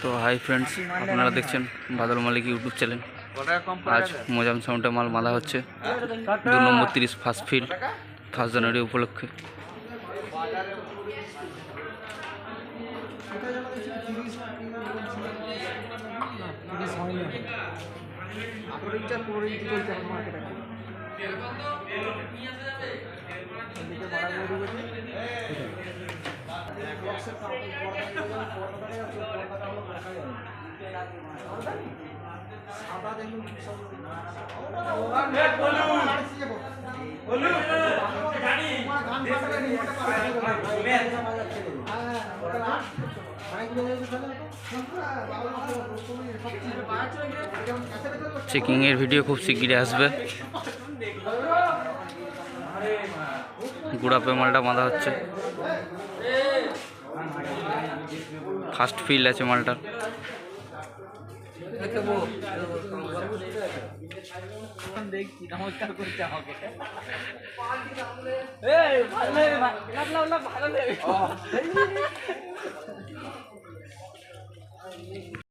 তো hi friends, আপনারা দেখছেন বাদল মালিক ইউটিউব চ্যানেল। আজ মোজাম সাউন্ডে মাল বাঁধা হচ্ছে 2 নম্বর 30 ফার্স্ট ফিল্ড 1 জানুয়ারি উপলক্ষে। চেকিং এর ভিডিও খুব শিগগিরই আসবে। গুড়াপে মালটা বাঁধা হচ্ছে, ফার্স্ট ফিল আছে মালটার।